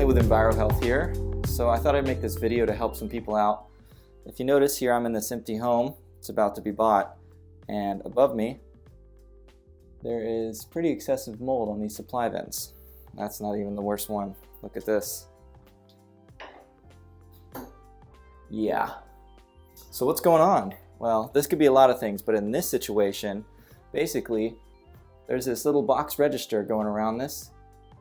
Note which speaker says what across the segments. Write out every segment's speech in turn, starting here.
Speaker 1: with EnviroHealth here. So I thought I'd make this video to help some people out. If you notice here, I'm in this empty home. It's about to be bought, and above me there is pretty excessive mold on these supply vents. That's not even the worst one. Look at this. Yeah. So what's going on? Well, this could be a lot of things, but in this situation, basically, there's this little box register going around this,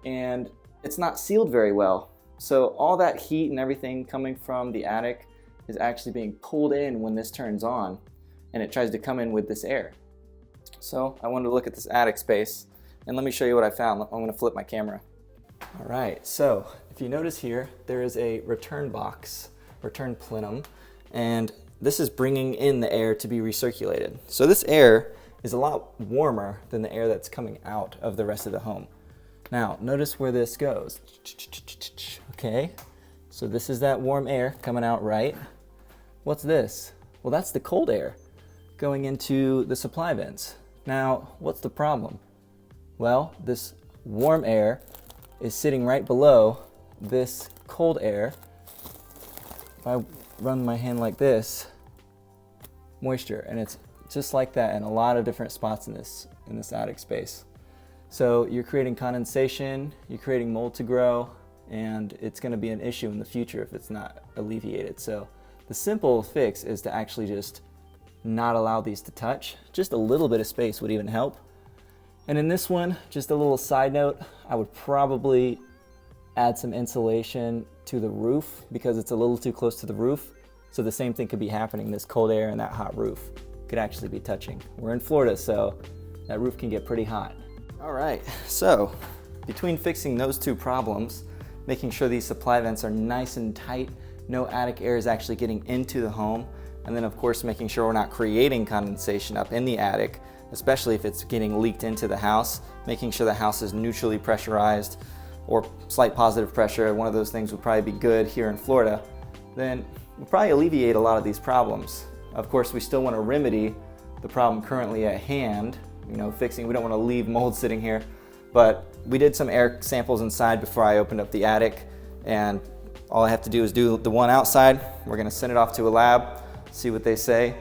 Speaker 1: and it's not sealed very well. So all that heat and everything coming from the attic is actually being pulled in when this turns on, and it tries to come in with this air. So I wanted to look at this attic space, and let me show you what I found. I'm going to flip my camera. All right, so if you notice here, there is a return box, return plenum, and this is bringing in the air to be recirculated. So this air is a lot warmer than the air that's coming out of the rest of the home. Now, notice where this goes. Okay, so this is that warm air coming out, right? What's this? Well, that's the cold air going into the supply vents. Now, what's the problem? Well, this warm air is sitting right below this cold air. If I run my hand like this, moisture, and it's just like that in a lot of different spots in this attic space. So you're creating condensation, you're creating mold to grow, and it's going to be an issue in the future if it's not alleviated. So the simple fix is to actually just not allow these to touch. Just a little bit of space would even help. And in this one, just a little side note, I would probably add some insulation to the roof because it's a little too close to the roof. So the same thing could be happening. This cold air and that hot roof could actually be touching. We're in Florida, so that roof can get pretty hot. All right, so between fixing those two problems, making sure these supply vents are nice and tight, no attic air is actually getting into the home, and then of course making sure we're not creating condensation up in the attic, especially if it's getting leaked into the house, making sure the house is neutrally pressurized or slight positive pressure, one of those things would probably be good here in Florida, then we'll probably alleviate a lot of these problems. Of course, we still want to remedy the problem currently at hand, we don't want to leave mold sitting here, but we did some air samples inside before I opened up the attic, and all I have to do is do the one outside. We're going to send it off to a lab, see what they say.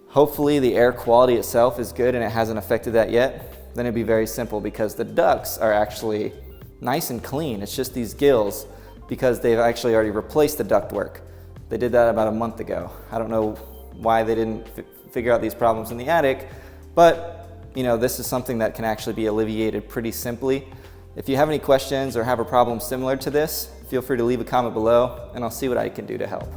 Speaker 1: Hopefully the air quality itself is good and it hasn't affected that yet. Then it'd be very simple because the ducts are actually nice and clean. It's just these gills because they've actually already replaced the ductwork. They did that about a month ago. I don't know why they didn't figure out these problems in the attic, but this is something that can actually be alleviated pretty simply. If you have any questions or have a problem similar to this, feel free to leave a comment below and I'll see what I can do to help.